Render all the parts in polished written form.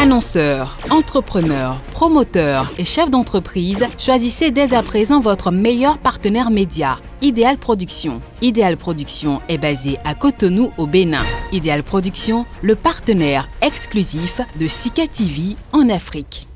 Annonceurs, entrepreneurs, promoteurs et chefs d'entreprise, choisissez dès à présent votre meilleur partenaire média, Ideal Production. Ideal Production est basé à Cotonou au Bénin. Ideal Production, le partenaire exclusif de Sika TV en Afrique.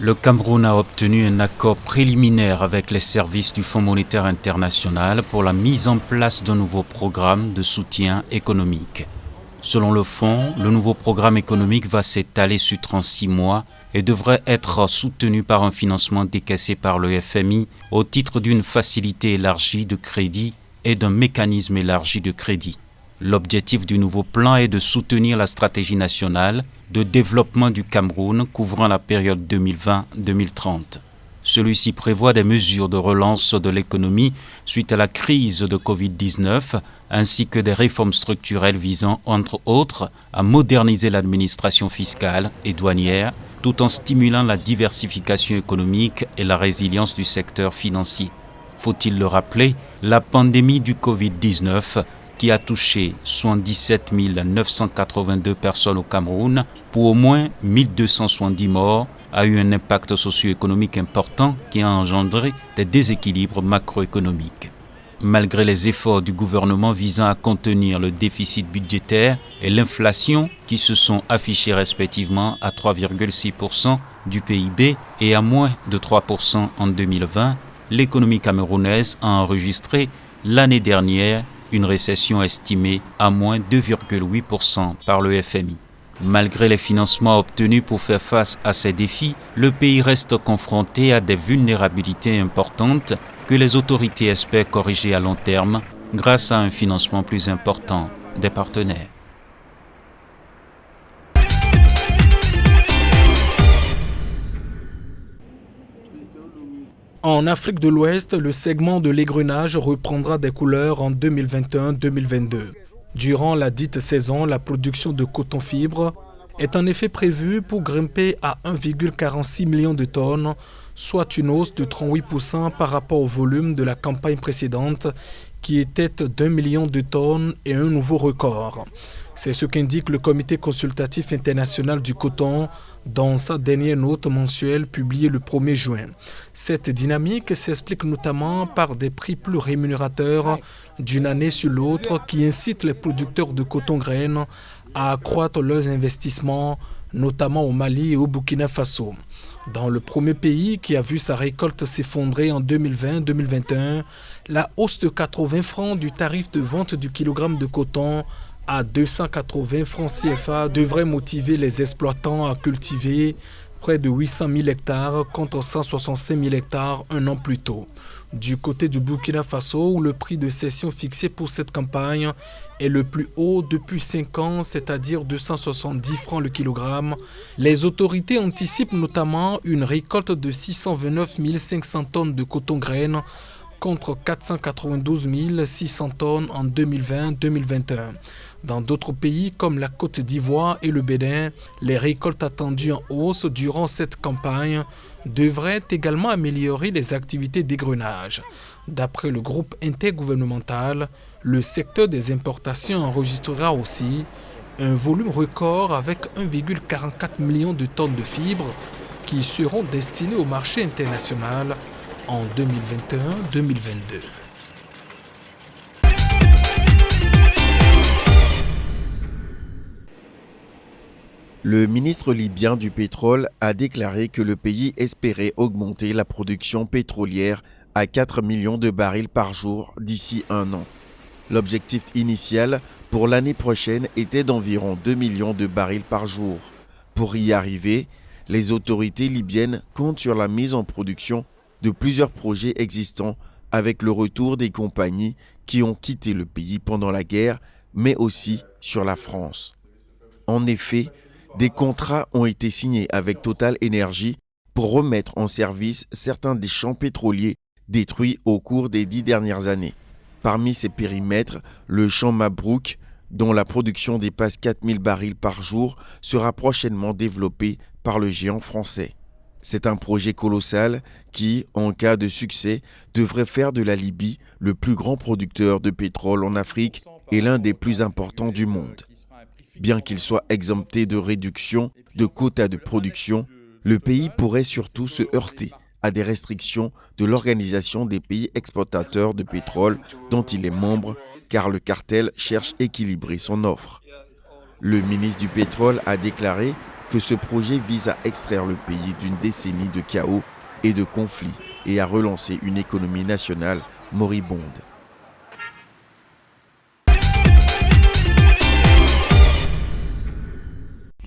Le Cameroun a obtenu un accord préliminaire avec les services du Fonds monétaire international pour la mise en place d'un nouveau programme de soutien économique. Selon le fonds, le nouveau programme économique va s'étaler sur 36 mois et devrait être soutenu par un financement décaissé par le FMI au titre d'une facilité élargie de crédit et d'un mécanisme élargi de crédit. L'objectif du nouveau plan est de soutenir la stratégie nationale de développement du Cameroun couvrant la période 2020-2030. Celui-ci prévoit des mesures de relance de l'économie suite à la crise de Covid-19 ainsi que des réformes structurelles visant, entre autres, à moderniser l'administration fiscale et douanière tout en stimulant la diversification économique et la résilience du secteur financier. Faut-il le rappeler, la pandémie du Covid-19 qui a touché 77 982 personnes au Cameroun pour au moins 1270 morts, a eu un impact socio-économique important qui a engendré des déséquilibres macroéconomiques. Malgré les efforts du gouvernement visant à contenir le déficit budgétaire et l'inflation qui se sont affichés respectivement à 3,6% du PIB et à moins de 3% en 2020, l'économie camerounaise a enregistré l'année dernière une récession estimée à moins 2,8% par le FMI. Malgré les financements obtenus pour faire face à ces défis, le pays reste confronté à des vulnérabilités importantes que les autorités espèrent corriger à long terme grâce à un financement plus important des partenaires. En Afrique de l'Ouest, le segment de l'égrenage reprendra des couleurs en 2021-2022. Durant la dite saison, la production de coton-fibre est en effet prévue pour grimper à 1,46 million de tonnes, soit une hausse de 38% par rapport au volume de la campagne précédente qui était d'1 million de tonnes et un nouveau record. C'est ce qu'indique le Comité consultatif international du coton dans sa dernière note mensuelle publiée le 1er juin. Cette dynamique s'explique notamment par des prix plus rémunérateurs d'une année sur l'autre qui incitent les producteurs de coton-graines à accroître leurs investissements, notamment au Mali et au Burkina Faso. Dans le premier pays qui a vu sa récolte s'effondrer en 2020-2021, la hausse de 80 francs du tarif de vente du kilogramme de coton à 280 francs CFA devrait motiver les exploitants à cultiver près de 800 000 hectares contre 165 000 hectares un an plus tôt. Du côté du Burkina Faso, où le prix de cession fixé pour cette campagne est le plus haut depuis 5 ans, c'est-à-dire 270 francs le kilogramme, les autorités anticipent notamment une récolte de 629 500 tonnes de coton-graines contre 492 600 tonnes en 2020-2021. Dans d'autres pays comme la Côte d'Ivoire et le Bénin, les récoltes attendues en hausse durant cette campagne devraient également améliorer les activités d'égrenage. D'après le groupe intergouvernemental, le secteur des importations enregistrera aussi un volume record avec 1,44 million de tonnes de fibres qui seront destinées au marché international en 2021-2022. Le ministre libyen du pétrole a déclaré que le pays espérait augmenter la production pétrolière à 4 millions de barils par jour d'ici 1 an. L'objectif initial pour l'année prochaine était d'environ 2 millions de barils par jour. Pour y arriver, les autorités libyennes comptent sur la mise en production de plusieurs projets existants avec le retour des compagnies qui ont quitté le pays pendant la guerre, mais aussi sur la France. En effet, des contrats ont été signés avec Total Energy pour remettre en service certains des champs pétroliers détruits au cours des 10 dernières années. Parmi ces périmètres, le champ Mabrouk, dont la production dépasse 4000 barils par jour, sera prochainement développé par le géant français. C'est un projet colossal qui, en cas de succès, devrait faire de la Libye le plus grand producteur de pétrole en Afrique et l'un des plus importants du monde. Bien qu'il soit exempté de réduction de quotas de production, le pays pourrait surtout se heurter à des restrictions de l'Organisation des pays exportateurs de pétrole dont il est membre, car le cartel cherche à équilibrer son offre. Le ministre du Pétrole a déclaré que ce projet vise à extraire le pays d'une décennie de chaos et de conflits et à relancer une économie nationale moribonde.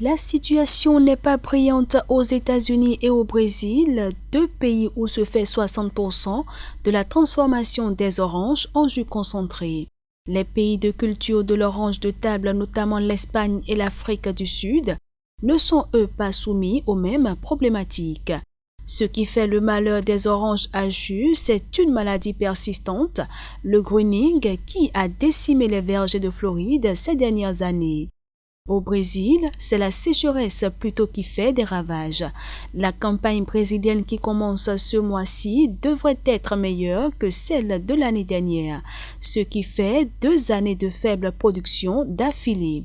La situation n'est pas brillante aux États-Unis et au Brésil, deux pays où se fait 60% de la transformation des oranges en jus concentré. Les pays de culture de l'orange de table, notamment l'Espagne et l'Afrique du Sud, ne sont eux pas soumis aux mêmes problématiques. Ce qui fait le malheur des oranges à jus, c'est une maladie persistante, le greening, qui a décimé les vergers de Floride ces dernières années. Au Brésil, c'est la sécheresse plutôt qui fait des ravages. La campagne brésilienne qui commence ce mois-ci devrait être meilleure que celle de l'année dernière, ce qui fait 2 années de faible production d'affilée.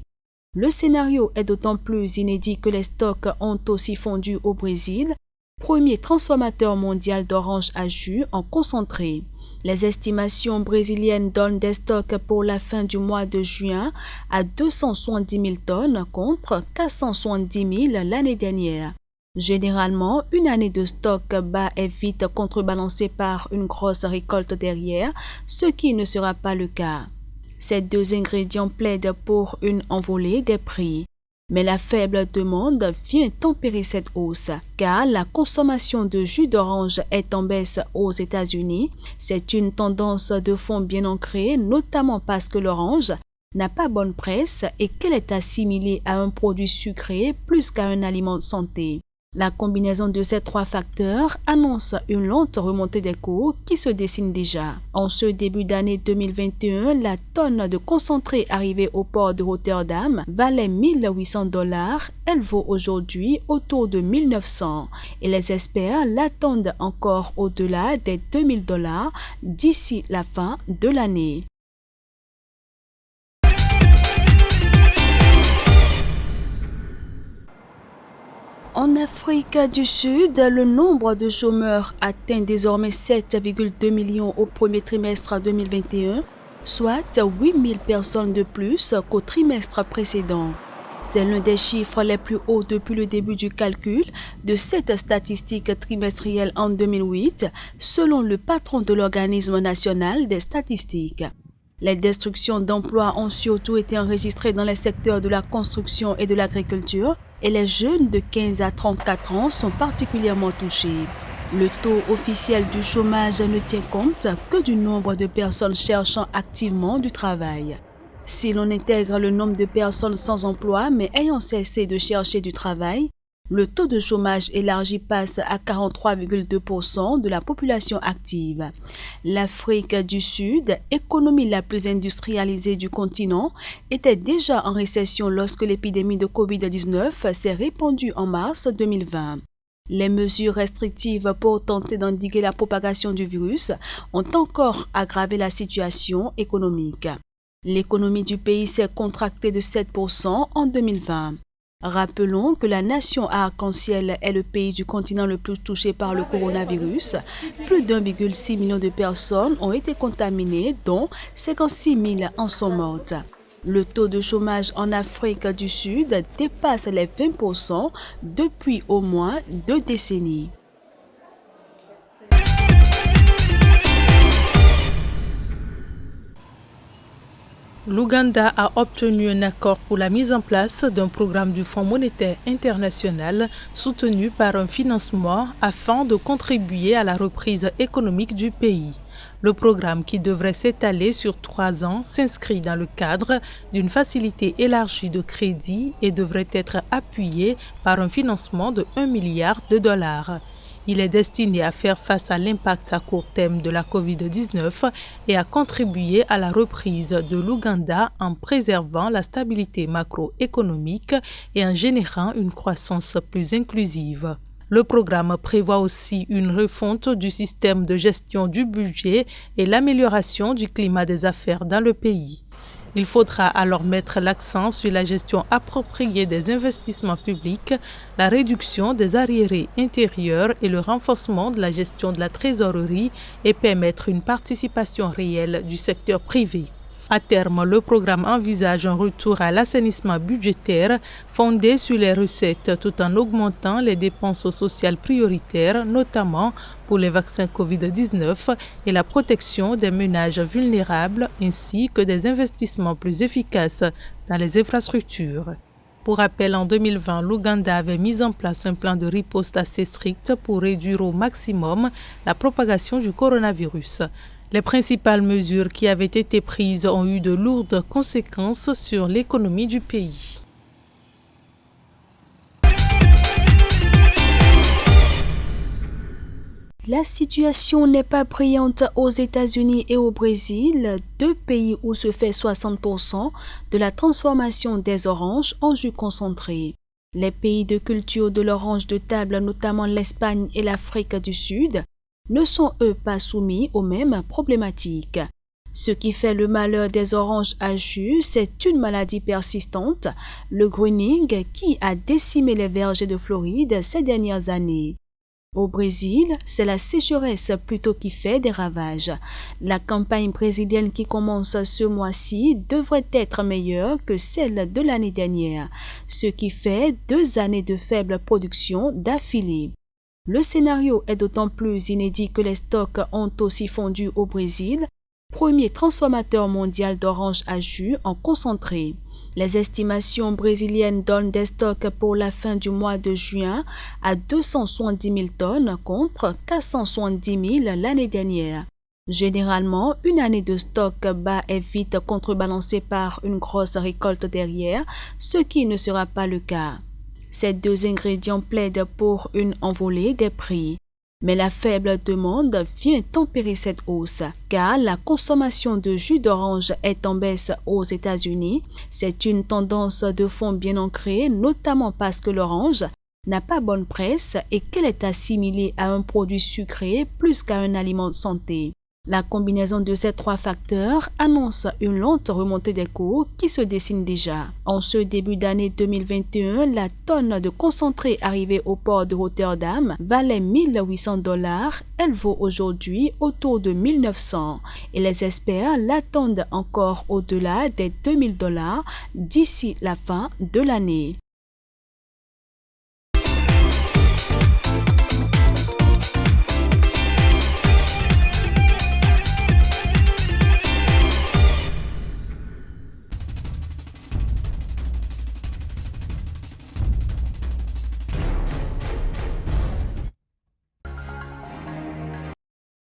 Le scénario est d'autant plus inédit que les stocks ont aussi fondu au Brésil, premier transformateur mondial d'oranges à jus en concentré. Les estimations brésiliennes donnent des stocks pour la fin du mois de juin à 270 000 tonnes contre 470 000 l'année dernière. Généralement, une année de stock bas est vite contrebalancée par une grosse récolte derrière, ce qui ne sera pas le cas. Ces deux ingrédients plaident pour une envolée des prix. Mais la faible demande vient tempérer cette hausse, car la consommation de jus d'orange est en baisse aux États-Unis. C'est une tendance de fond bien ancrée, notamment parce que l'orange n'a pas bonne presse et qu'elle est assimilée à un produit sucré plus qu'à un aliment de santé. La combinaison de ces 3 facteurs annonce une lente remontée des cours qui se dessine déjà. En ce début d'année 2021, la tonne de concentré arrivée au port de Rotterdam valait $1 800. Elle vaut aujourd'hui autour de $1 900 et les experts l'attendent encore au-delà des $2 000 d'ici la fin de l'année. En Afrique du Sud, le nombre de chômeurs atteint désormais 7,2 millions au premier trimestre 2021, soit 8 000 personnes de plus qu'au trimestre précédent. C'est l'un des chiffres les plus hauts depuis le début du calcul de cette statistique trimestrielle en 2008, selon le patron de l'Organisme national des statistiques. Les destructions d'emplois ont surtout été enregistrées dans les secteurs de la construction et de l'agriculture et les jeunes de 15 à 34 ans sont particulièrement touchés. Le taux officiel du chômage ne tient compte que du nombre de personnes cherchant activement du travail. Si l'on intègre le nombre de personnes sans emploi mais ayant cessé de chercher du travail, le taux de chômage élargi passe à 43,2% de la population active. L'Afrique du Sud, économie la plus industrialisée du continent, était déjà en récession lorsque l'épidémie de Covid-19 s'est répandue en mars 2020. Les mesures restrictives pour tenter d'endiguer la propagation du virus ont encore aggravé la situation économique. L'économie du pays s'est contractée de 7% en 2020. Rappelons que la nation à arc-en-ciel est le pays du continent le plus touché par le coronavirus. Plus d'1,6 million de personnes ont été contaminées, dont 56 000 en sont mortes. Le taux de chômage en Afrique du Sud dépasse les 20% depuis au moins 2 décennies. L'Ouganda a obtenu un accord pour la mise en place d'un programme du Fonds monétaire international soutenu par un financement afin de contribuer à la reprise économique du pays. Le programme, qui devrait s'étaler sur 3 ans, s'inscrit dans le cadre d'une facilité élargie de crédit et devrait être appuyé par un financement de $1 milliard. Il est destiné à faire face à l'impact à court terme de la Covid-19 et à contribuer à la reprise de l'Ouganda en préservant la stabilité macroéconomique et en générant une croissance plus inclusive. Le programme prévoit aussi une refonte du système de gestion du budget et l'amélioration du climat des affaires dans le pays. Il faudra alors mettre l'accent sur la gestion appropriée des investissements publics, la réduction des arriérés intérieurs et le renforcement de la gestion de la trésorerie et permettre une participation réelle du secteur privé. À terme, le programme envisage un retour à l'assainissement budgétaire fondé sur les recettes tout en augmentant les dépenses sociales prioritaires, notamment pour les vaccins Covid-19 et la protection des ménages vulnérables, ainsi que des investissements plus efficaces dans les infrastructures. Pour rappel, en 2020, l'Ouganda avait mis en place un plan de riposte assez strict pour réduire au maximum la propagation du coronavirus. Les principales mesures qui avaient été prises ont eu de lourdes conséquences sur l'économie du pays. La situation n'est pas brillante aux États-Unis et au Brésil, deux pays où se fait 60% de la transformation des oranges en jus concentré. Les pays de culture de l'orange de table, notamment l'Espagne et l'Afrique du Sud, ne sont eux pas soumis aux mêmes problématiques. Ce qui fait le malheur des oranges à jus, c'est une maladie persistante, le greening, qui a décimé les vergers de Floride ces dernières années. Au Brésil, c'est la sécheresse plutôt qui fait des ravages. La campagne brésilienne qui commence ce mois-ci devrait être meilleure que celle de l'année dernière, ce qui fait 2 années de faible production d'affilée. Le scénario est d'autant plus inédit que les stocks ont aussi fondu au Brésil, premier transformateur mondial d'oranges à jus en concentré. Les estimations brésiliennes donnent des stocks pour la fin du mois de juin à 270 000 tonnes contre 470 000 l'année dernière. Généralement, une année de stock bas est vite contrebalancée par une grosse récolte derrière, ce qui ne sera pas le cas. Ces deux ingrédients plaident pour une envolée des prix. Mais la faible demande vient tempérer cette hausse, car la consommation de jus d'orange est en baisse aux États-Unis. C'est une tendance de fond bien ancrée, notamment parce que l'orange n'a pas bonne presse et qu'elle est assimilée à un produit sucré plus qu'à un aliment de santé. La combinaison de ces trois facteurs annonce une lente remontée des cours qui se dessine déjà. En ce début d'année 2021, la tonne de concentré arrivée au port de Rotterdam valait $1 800. Elle vaut aujourd'hui autour de $1 900 et les experts l'attendent encore au-delà des $2 000 d'ici la fin de l'année.